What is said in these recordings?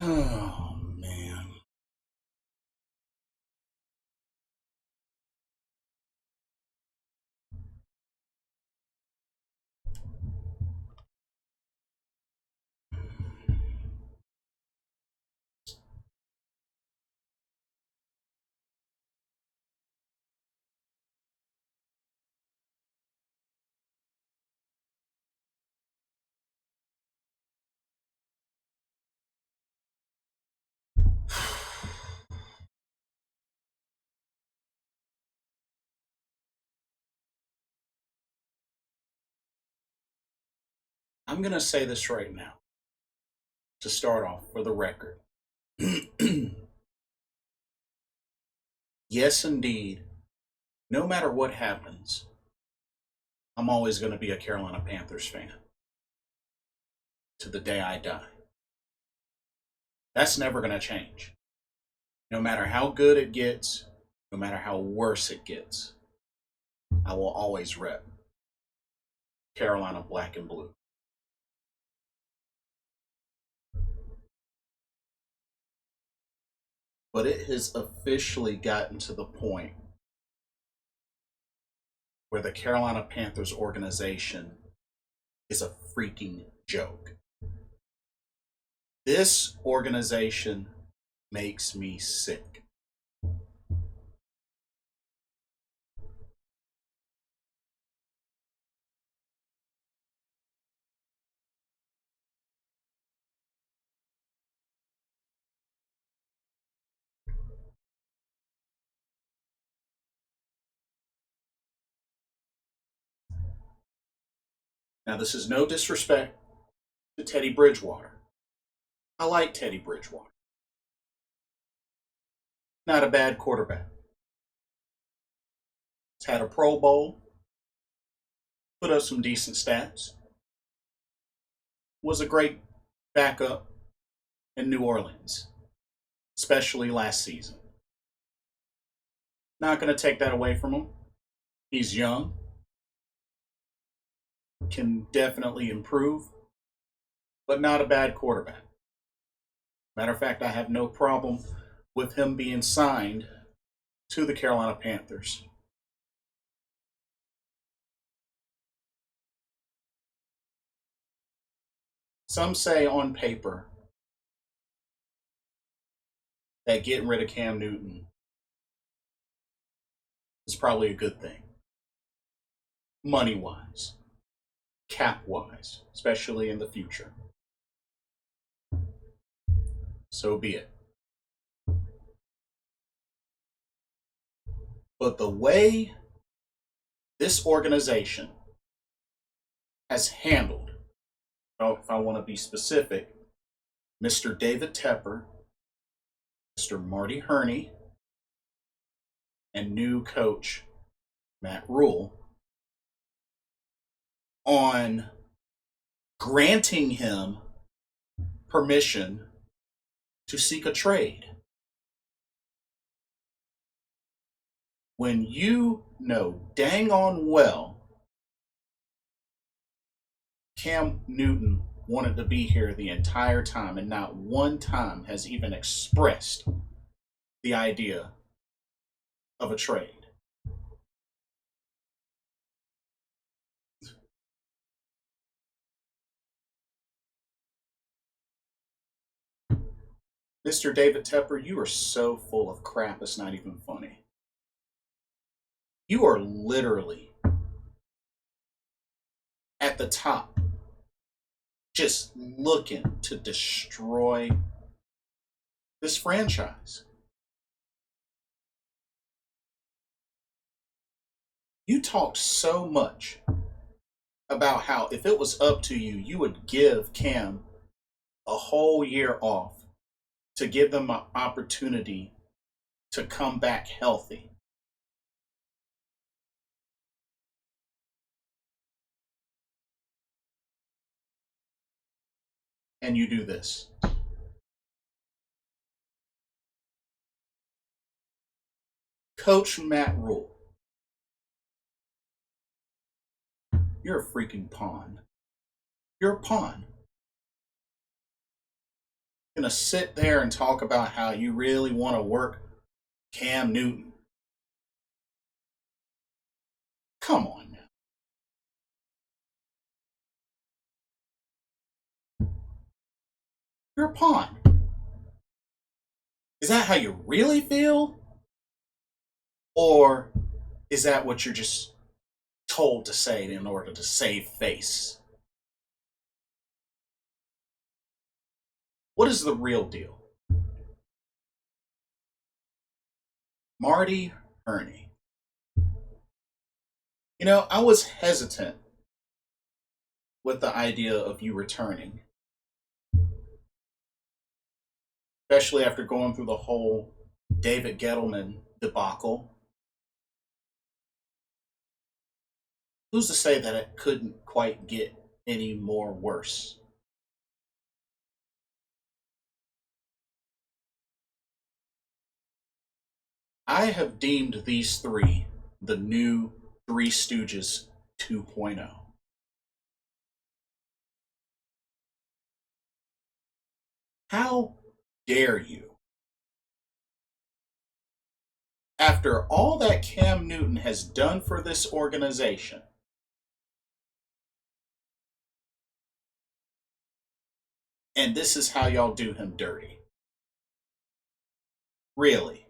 Oh, man. I'm going to say this right now to start off for the record. Yes, indeed. No matter what happens, I'm always going to be a Carolina Panthers fan to the day I die. That's never going to change. No matter how good it gets, no matter how worse it gets, I will always rep Carolina black and blue. But it has officially gotten to the point where the Carolina Panthers organization is a freaking joke. This organization makes me sick. Now, this is no disrespect to Teddy Bridgewater. I like Teddy Bridgewater. Not a bad quarterback. He's had a Pro Bowl, put up some decent stats, was a great backup in New Orleans, especially last season. Not going to take that away from him. He's young, can definitely improve, but not a bad quarterback. Matter of fact, I have no problem with him being signed to the Carolina Panthers. Some say on paper that getting rid of Cam Newton is probably a good thing, money wise, cap wise, especially in the future. So be it. But the way this organization has handled, if I want to be specific, Mr. David Tepper, Mr. Marty Herney, and new coach Matt Rule, on granting him permission to seek a trade. When you know dang on well Cam Newton wanted to be here the entire time and not one time has even expressed the idea of a trade. Mr. David Tepper, you are so full of crap, it's not even funny. You are literally at the top, just looking to destroy this franchise. You talked so much about how if it was up to you, you would give Cam a whole year off to give them an opportunity to come back healthy. And you do this. Coach Matt Rule, you're a freaking pawn. You're a pawn. Gonna sit there and talk about how you really want to work Cam Newton. Come on now. You're a pawn. Is that how you really feel? Or is that what you're just told to say in order to save face? What is the real deal? Marty Hurney. You know, I was hesitant with the idea of you returning, especially after going through the whole David Gettleman debacle. Who's to say that it couldn't quite get any more worse? I have deemed these three the new Three Stooges 2.0. How dare you? After all that Cam Newton has done for this organization, and this is how y'all do him dirty. Really?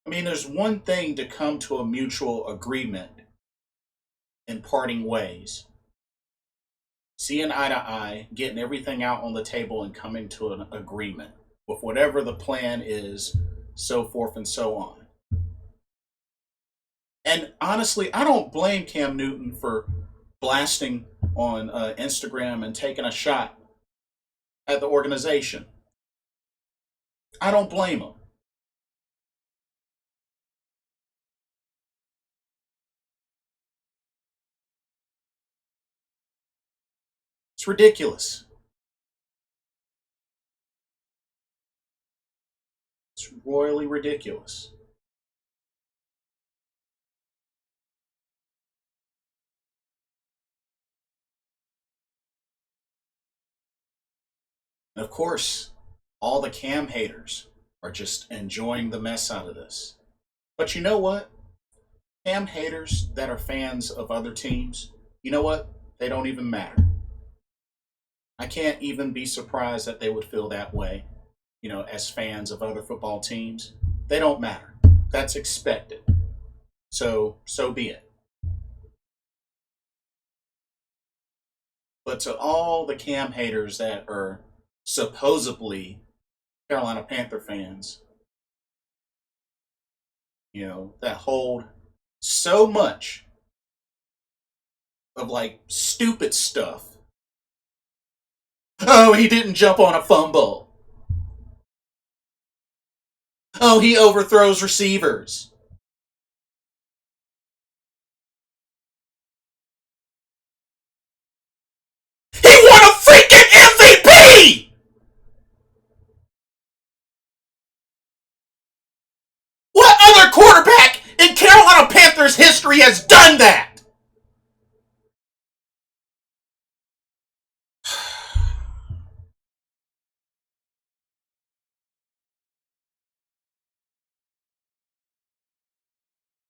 I mean, there's one thing to come to a mutual agreement in parting ways, seeing eye to eye, getting everything out on the table, and coming to an agreement with whatever the plan is, so forth and so on. And honestly, I don't blame Cam Newton for blasting on Instagram and taking a shot at the organization. I don't blame him. It's ridiculous. It's royally ridiculous. And of course, all the Cam haters are just enjoying the mess out of this. But you know what? Cam haters that are fans of other teams, you know what? They don't even matter. I can't even be surprised that they would feel that way, as fans of other football teams. They don't matter. That's expected. So be it. But to all the Cam haters that are supposedly Carolina Panther fans, that hold so much of like stupid stuff. Oh, he didn't jump on a fumble. Oh, he overthrows receivers. He won a freaking MVP! What other quarterback in Carolina Panthers history has done that?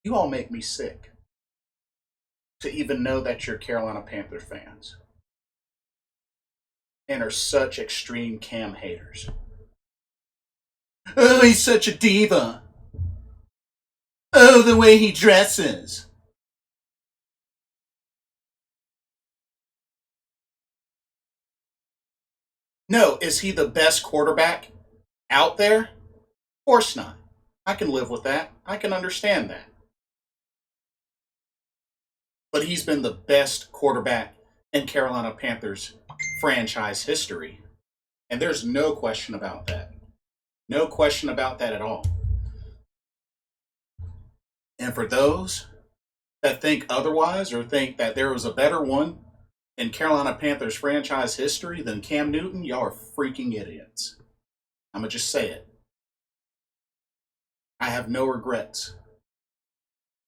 You all make me sick to even know that you're Carolina Panther fans and are such extreme Cam haters. Oh, he's such a diva. Oh, the way he dresses. No, is he the best quarterback out there? Of course not. I can live with that. I can understand that. But he's been the best quarterback in Carolina Panthers franchise history. And there's no question about that. No question about that at all. And for those that think otherwise or think that there was a better one in Carolina Panthers franchise history than Cam Newton, y'all are freaking idiots. I'm going to just say it. I have no regrets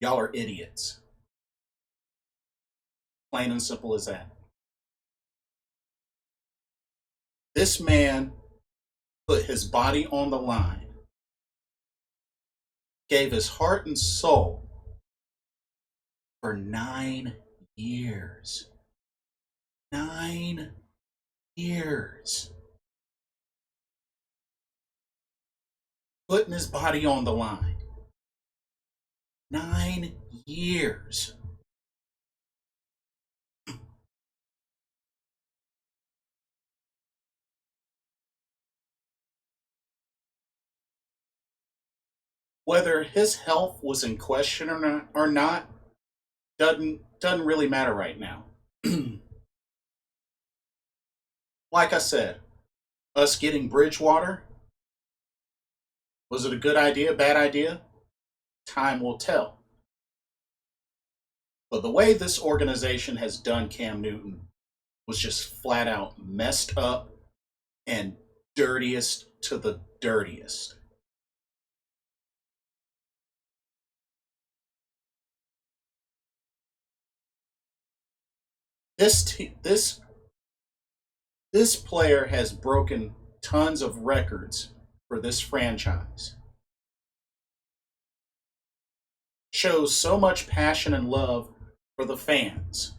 Y'all are idiots. Plain and simple as that. This man put his body on the line, gave his heart and soul for 9 years. 9 years. Putting his body on the line. 9 years. Whether his health was in question or not doesn't really matter right now. Like I said, us getting Bridgewater, was it a good idea, bad idea? Time will tell. But the way this organization has done Cam Newton was just flat out messed up and dirtiest to the dirtiest. This player has broken tons of records for this franchise. Shows so much passion and love for the fans.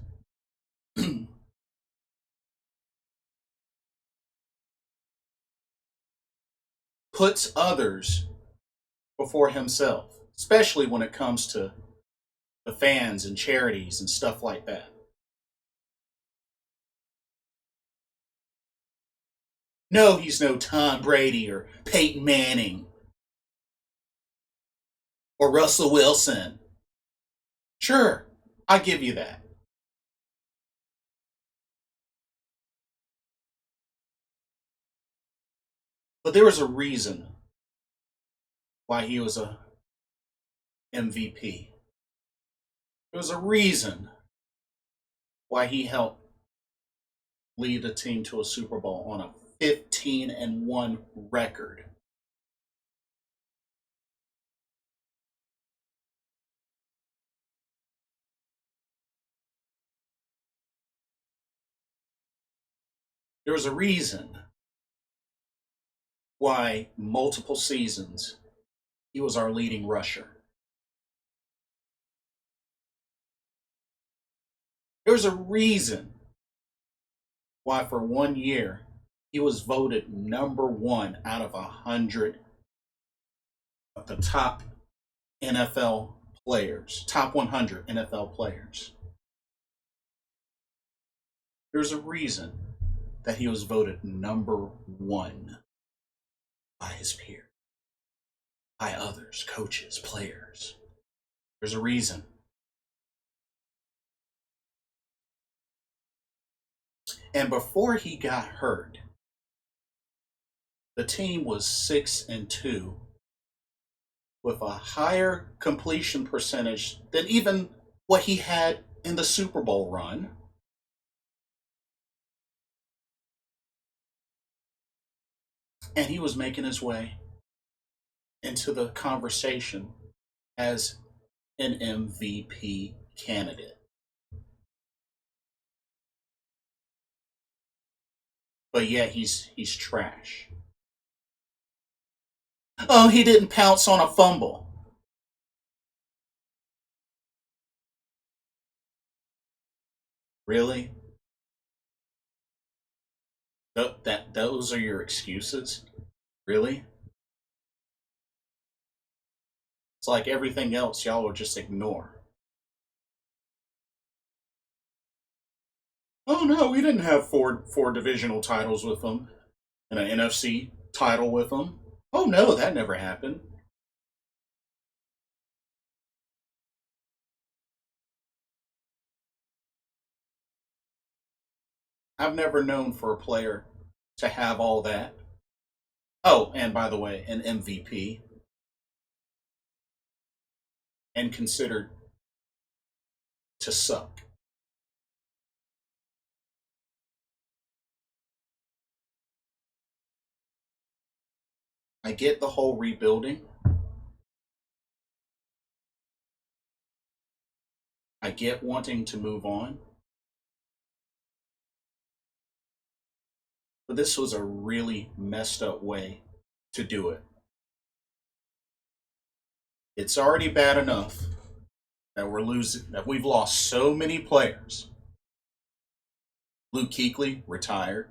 Puts others before himself, especially when it comes to the fans and charities and stuff like that. No, he's no Tom Brady or Peyton Manning or Russell Wilson. Sure, I give you that. But there was a reason why he was a MVP. There was a reason why he helped lead a team to a Super Bowl on a 15-1 record. There was a reason why multiple seasons he was our leading rusher. There's a reason why for 1 year he was voted number one out of 100 of the top NFL players, top 100 NFL players. There's a reason that he was voted number one by his peers, by others, coaches, players. There's a reason. And before he got hurt, the team was 6-2 with a higher completion percentage than even what he had in the Super Bowl run. And he was making his way into the conversation as an MVP candidate. But yet he's trash. Oh, he didn't pounce on a fumble. Really? Those are your excuses? Really? It's like everything else y'all will just ignore. Oh no, we didn't have four divisional titles with them and an NFC title with them. Oh no, that never happened. I've never known for a player to have all that. Oh, and by the way, an MVP and considered to suck. I get the whole rebuilding, I get wanting to move on, but this was a really messed up way to do it. It's already bad enough that we've lost so many players. Luke Kuechly retired.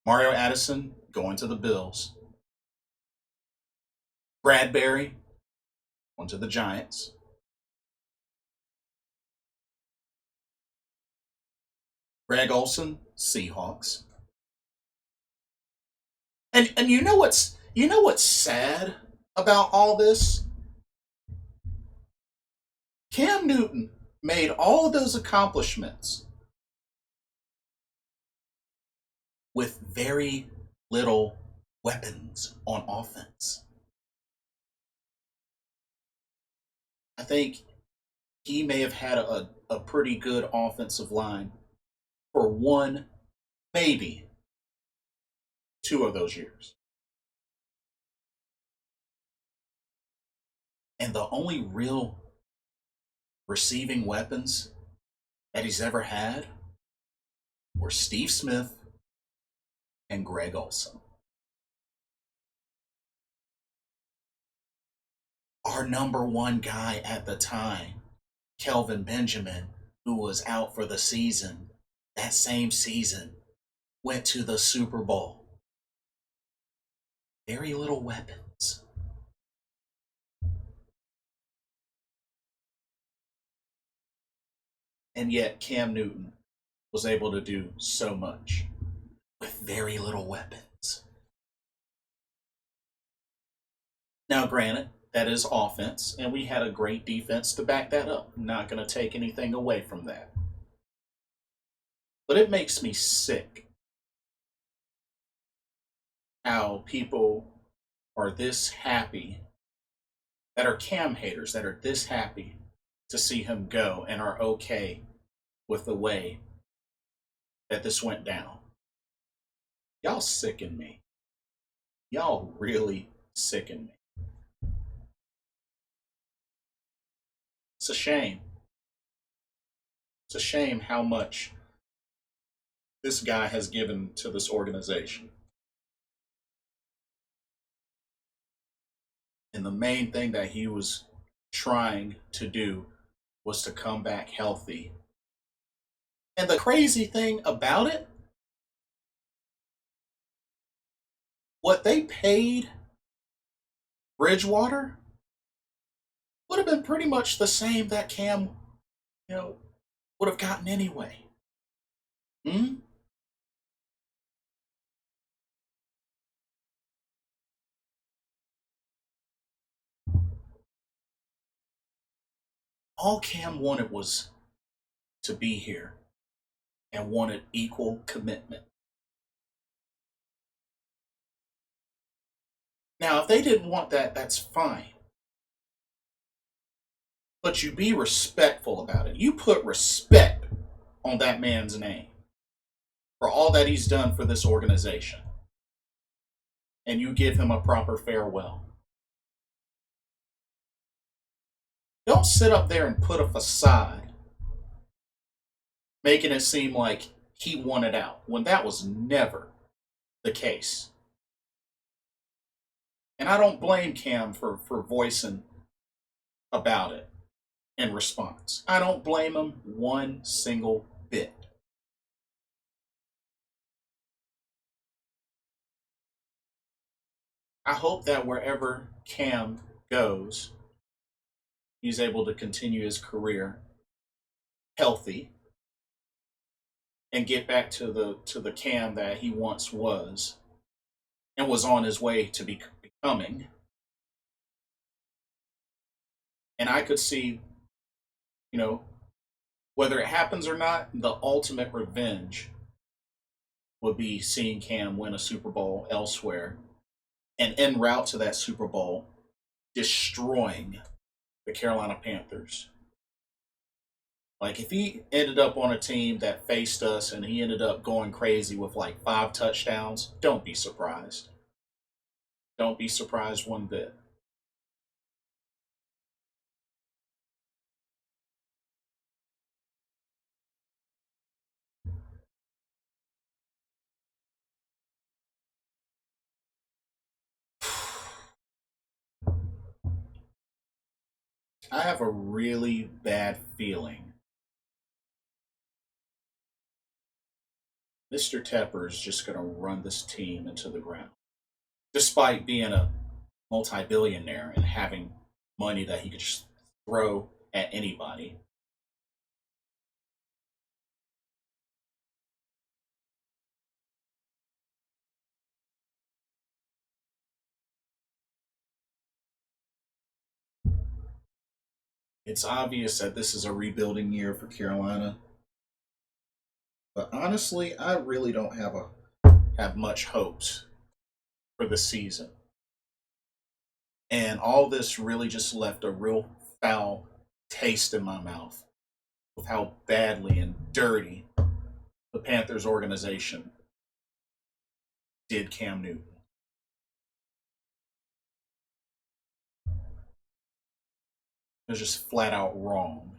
Mario Addison going to the Bills. Bradbury went to the Giants. Greg Olson, Seahawks. And you know what's sad about all this? Cam Newton made all of those accomplishments with very little weapons on offense. I think he may have had a pretty good offensive line for one, maybe two of those years. And the only real receiving weapons that he's ever had were Steve Smith and Greg Olson. Our number one guy at the time, Kelvin Benjamin, who was out for the season, that same season, went to the Super Bowl. Very little weapons. And yet Cam Newton was able to do so much with very little weapons. Now, granted, that is offense, and we had a great defense to back that up. I'm not going to take anything away from that. But it makes me sick how people are this happy, that are Cam haters, that are this happy to see him go and are okay with the way that this went down. Y'all sicken me. Y'all really sicken me. It's a shame. It's a shame how much this guy has given to this organization. And the main thing that he was trying to do was to come back healthy. And the crazy thing about it, what they paid Bridgewater would have been pretty much the same that Cam, would have gotten anyway. Hmm? All Cam wanted was to be here and wanted equal commitment. Now, if they didn't want that, that's fine. But you be respectful about it. You put respect on that man's name for all that he's done for this organization. And you give him a proper farewell. Don't sit up there and put a facade, making it seem like he wanted out, when that was never the case. And I don't blame Cam for voicing about it in response. I don't blame him one single bit. I hope that wherever Cam goes, he's able to continue his career healthy and get back to the Cam that he once was and was on his way to becoming. And I could see, whether it happens or not, the ultimate revenge would be seeing Cam win a Super Bowl elsewhere and en route to that Super Bowl, destroying the Carolina Panthers. Like, if he ended up on a team that faced us and he ended up going crazy with like 5 touchdowns, don't be surprised. Don't be surprised one bit. I have a really bad feeling Mr. Tepper is just going to run this team into the ground, despite being a multi-billionaire and having money that he could just throw at anybody. It's obvious that this is a rebuilding year for Carolina, but honestly, I really don't have much hopes for the season. And all this really just left a real foul taste in my mouth with how badly and dirty the Panthers organization did Cam Newton. It was just flat out wrong.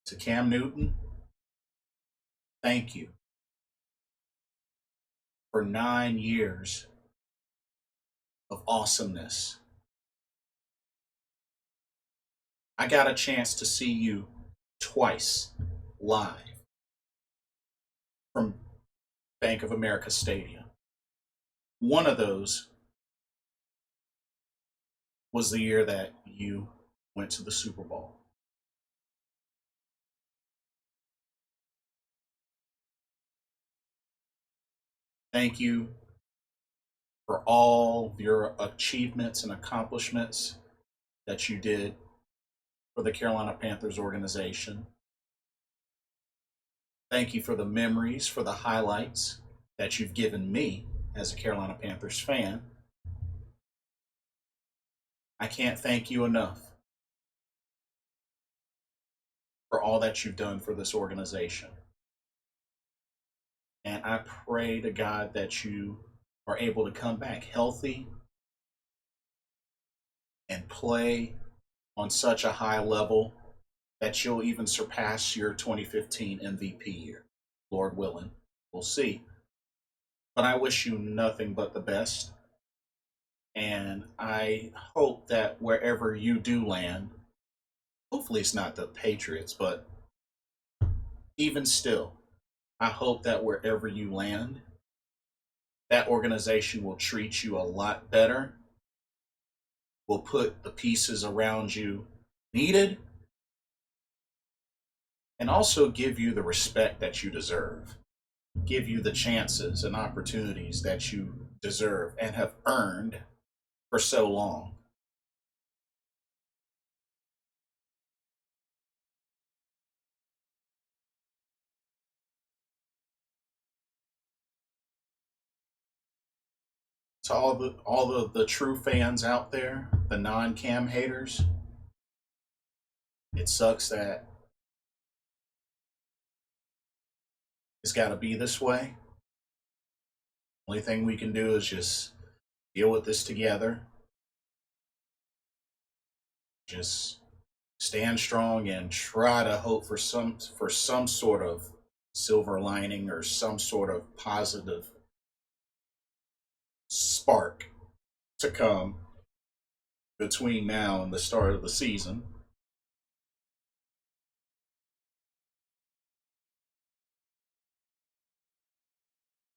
To Cam Newton, thank you for 9 years of awesomeness. I got a chance to see you twice live from Bank of America Stadium. One of those was the year that you went to the Super Bowl. Thank you for all your achievements and accomplishments that you did for the Carolina Panthers organization. Thank you for the memories, for the highlights that you've given me as a Carolina Panthers fan. I can't thank you enough for all that you've done for this organization. And I pray to God that you are able to come back healthy and play on such a high level that you'll even surpass your 2015 MVP year. Lord willing, we'll see. But I wish you nothing but the best. And I hope that wherever you do land, hopefully it's not the Patriots, but even still, I hope that wherever you land, that organization will treat you a lot better, will put the pieces around you needed, and also give you the respect that you deserve, give you the chances and opportunities that you deserve and have earned for so long. To all the true fans out there, the non-cam haters, it sucks that it's got to be this way. Only thing we can do is just deal with this together. Just stand strong and try to hope for some sort of silver lining or some sort of positive spark to come between now and the start of the season.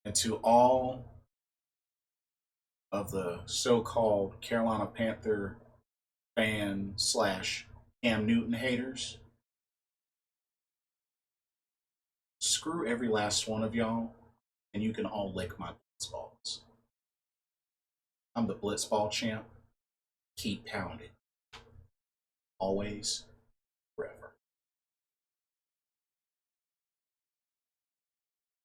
And to all of the so-called Carolina Panther fan slash Cam Newton haters, screw every last one of y'all, and you can all lick my blitzballs. I'm the blitzball champ. Keep pounding. Always